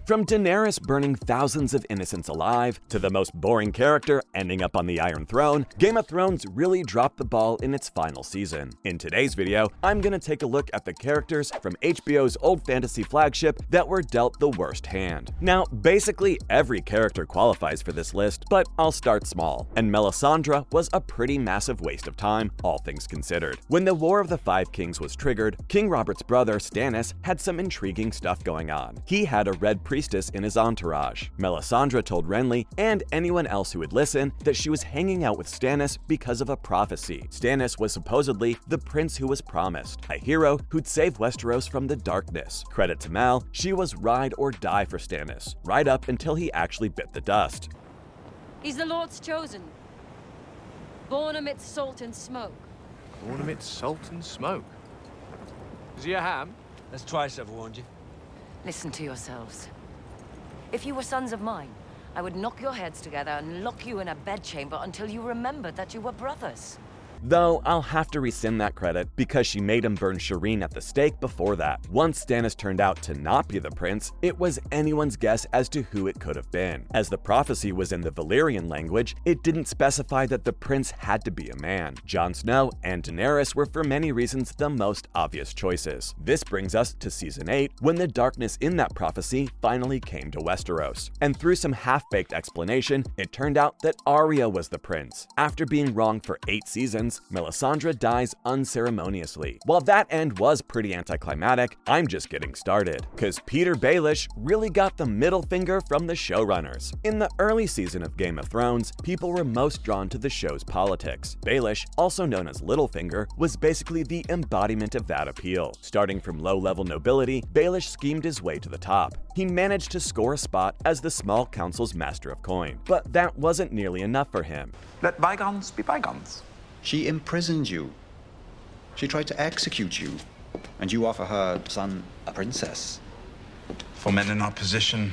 From Daenerys burning thousands of innocents alive, to the most boring character ending up on the Iron Throne, Game of Thrones really dropped the ball in its final season. In today's video, I'm gonna take a look at the characters from HBO's old fantasy flagship that were dealt the worst hand. Now, basically every character qualifies for this list, but I'll start small. And Melisandre was a pretty massive waste of time, all things considered. When the War of the Five Kings was triggered, King Robert's brother, Stannis, had some intriguing stuff going on. He had a red priestess in his entourage. Melisandre told Renly, and anyone else who would listen, that she was hanging out with Stannis because of a prophecy. Stannis was supposedly the prince who was promised, a hero who'd save Westeros from the darkness. Credit to Mal, she was ride or die for Stannis, right up until he actually bit the dust. He's the Lord's chosen, born amidst salt and smoke. Born amidst salt and smoke. Is he a ham? That's twice I've warned you. Listen to yourselves. If you were sons of mine, I would knock your heads together and lock you in a bedchamber until you remembered that you were brothers. Though I'll have to rescind that credit because she made him burn Shireen at the stake before that. Once Stannis turned out to not be the prince, it was anyone's guess as to who it could have been. As the prophecy was in the Valyrian language, it didn't specify that the prince had to be a man. Jon Snow and Daenerys were for many reasons the most obvious choices. This brings us to Season 8, when the darkness in that prophecy finally came to Westeros. And through some half-baked explanation, it turned out that Arya was the prince. After being wrong for 8 seasons, Melisandre dies unceremoniously. While that end was pretty anticlimactic, I'm just getting started, cause Petyr Baelish really got the middle finger from the showrunners. In the early season of Game of Thrones, people were most drawn to the show's politics. Baelish, also known as Littlefinger, was basically the embodiment of that appeal. Starting from low-level nobility, Baelish schemed his way to the top. He managed to score a spot as the small council's master of coin, but that wasn't nearly enough for him. Let bygones be bygones. She imprisoned you. She tried to execute you, and you offer her son a princess. For men in our position,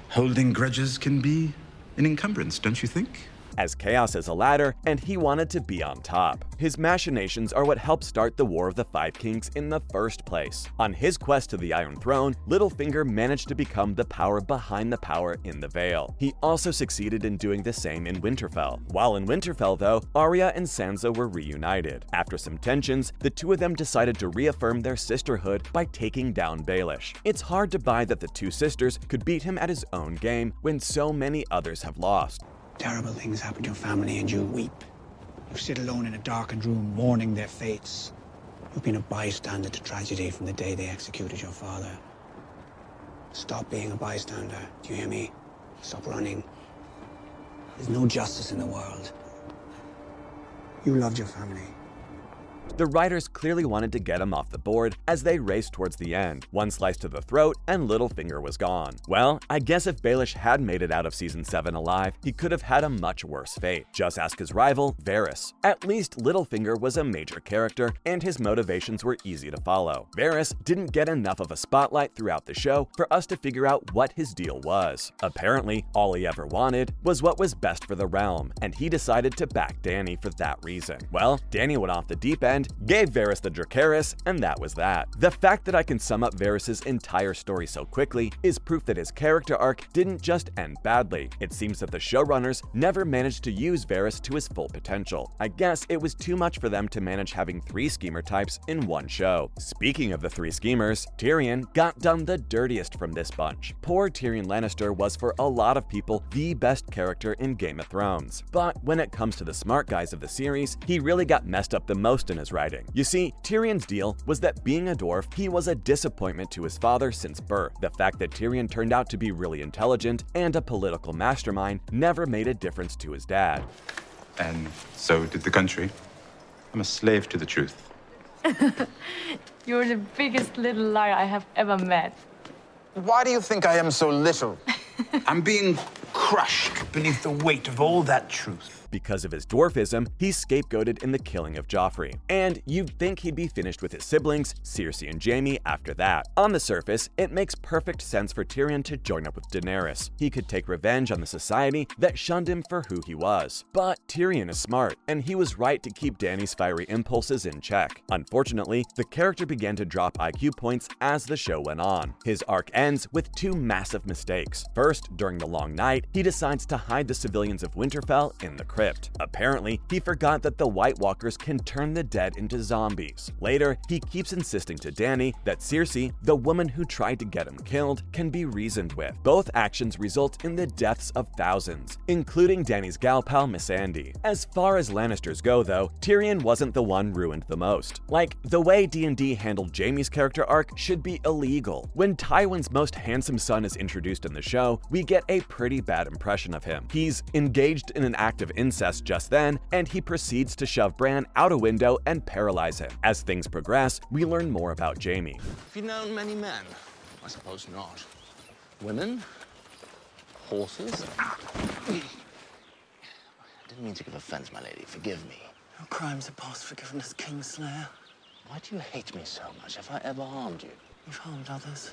holding grudges can be an encumbrance, don't you think? As chaos is a ladder, and he wanted to be on top. His machinations are what helped start the War of the Five Kings in the first place. On his quest to the Iron Throne, Littlefinger managed to become the power behind the power in the Vale. He also succeeded in doing the same in Winterfell. While in Winterfell, though, Arya and Sansa were reunited. After some tensions, the two of them decided to reaffirm their sisterhood by taking down Baelish. It's hard to buy that the two sisters could beat him at his own game when so many others have lost. Terrible things happen to your family and you weep. You sit alone in a darkened room mourning their fates. You've been a bystander to tragedy from the day they executed your father. Stop being a bystander, do you hear me? Stop running. There's no justice in the world. You loved your family. The writers clearly wanted to get him off the board as they raced towards the end. One slice to the throat, and Littlefinger was gone. Well, I guess if Baelish had made it out of Season 7 alive, he could have had a much worse fate. Just ask his rival, Varys. At least Littlefinger was a major character, and his motivations were easy to follow. Varys didn't get enough of a spotlight throughout the show for us to figure out what his deal was. Apparently, all he ever wanted was what was best for the realm, and he decided to back Dany for that reason. Well, Dany went off the deep end, gave Varys the Dracarys, and that was that. The fact that I can sum up Varys' entire story so quickly is proof that his character arc didn't just end badly. It seems that the showrunners never managed to use Varys to his full potential. I guess it was too much for them to manage having 3 schemer types in one show. Speaking of the 3 schemers, Tyrion got done the dirtiest from this bunch. Poor Tyrion Lannister was for a lot of people the best character in Game of Thrones. But when it comes to the smart guys of the series, he really got messed up the most in his writing. You see, Tyrion's deal was that being a dwarf, he was a disappointment to his father since birth. The fact that Tyrion turned out to be really intelligent and a political mastermind never made a difference to his dad. And so did the country. I'm a slave to the truth. You're the biggest little liar I have ever met. Why do you think I am so little? I'm being crushed beneath the weight of all that truth. Because of his dwarfism, he's scapegoated in the killing of Joffrey. And you'd think he'd be finished with his siblings, Cersei and Jaime, after that. On the surface, it makes perfect sense for Tyrion to join up with Daenerys. He could take revenge on the society that shunned him for who he was. But Tyrion is smart, and he was right to keep Dany's fiery impulses in check. Unfortunately, the character began to drop IQ points as the show went on. His arc ends with two massive mistakes. First, during the long night, he decides to hide the civilians of Winterfell in the crypt. Apparently, he forgot that the White Walkers can turn the dead into zombies. Later, he keeps insisting to Dany that Cersei, the woman who tried to get him killed, can be reasoned with. Both actions result in the deaths of thousands, including Dany's gal pal Missandei. As far as Lannisters go, though, Tyrion wasn't the one ruined the most. Like, the way D&D handled Jaime's character arc should be illegal. When Tywin's most handsome son is introduced in the show, we get a pretty bad impression of him. He's engaged in an act of incest just then, and he proceeds to shove Bran out a window and paralyze him. As things progress, we learn more about Jaime. Have you known many men? I suppose not. Women? Horses? I didn't mean to give offense, my lady. Forgive me. No crimes are past forgiveness, Kingslayer. Why do you hate me so much? Have I ever harmed you? You've harmed others.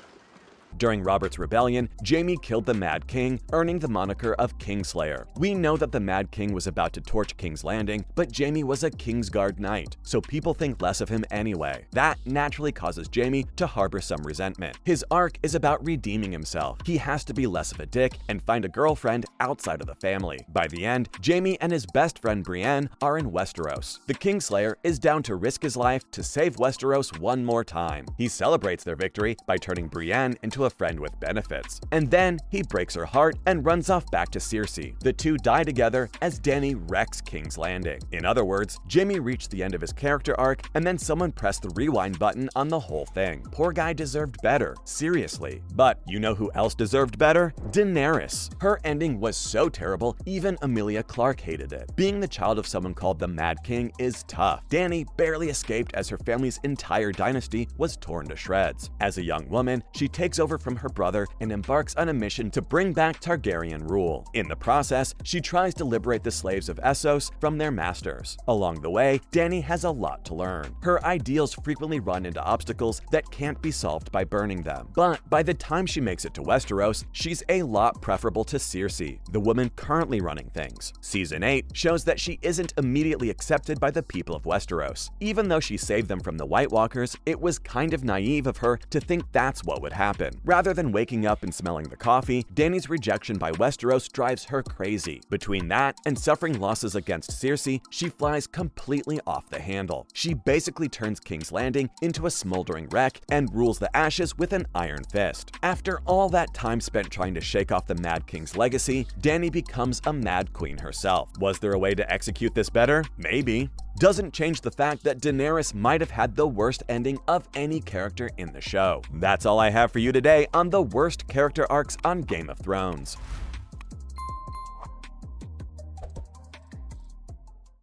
During Robert's rebellion, Jaime killed the Mad King, earning the moniker of Kingslayer. We know that the Mad King was about to torch King's Landing, but Jaime was a Kingsguard knight, so people think less of him anyway. That naturally causes Jaime to harbor some resentment. His arc is about redeeming himself. He has to be less of a dick and find a girlfriend outside of the family. By the end, Jaime and his best friend Brienne are in Westeros. The Kingslayer is down to risk his life to save Westeros one more time. He celebrates their victory by turning Brienne into a friend with benefits. And then he breaks her heart and runs off back to Cersei. The two die together as Dany wrecks King's Landing. In other words, Jaime reached the end of his character arc, and then someone pressed the rewind button on the whole thing. Poor guy deserved better, seriously. But you know who else deserved better? Daenerys. Her ending was so terrible, even Emilia Clarke hated it. Being the child of someone called the Mad King is tough. Dany barely escaped as her family's entire dynasty was torn to shreds. As a young woman, she takes over from her brother and embarks on a mission to bring back Targaryen rule. In the process, she tries to liberate the slaves of Essos from their masters. Along the way, Dany has a lot to learn. Her ideals frequently run into obstacles that can't be solved by burning them. But by the time she makes it to Westeros, she's a lot preferable to Cersei, the woman currently running things. Season 8 shows that she isn't immediately accepted by the people of Westeros. Even though she saved them from the White Walkers, it was kind of naive of her to think that's what would happen. Rather than waking up and smelling the coffee, Dany's rejection by Westeros drives her crazy. Between that and suffering losses against Cersei, she flies completely off the handle. She basically turns King's Landing into a smoldering wreck and rules the ashes with an iron fist. After all that time spent trying to shake off the Mad King's legacy, Dany becomes a Mad Queen herself. Was there a way to execute this better? Maybe. Doesn't change the fact that Daenerys might have had the worst ending of any character in the show. That's all I have for you today on the worst character arcs on Game of Thrones.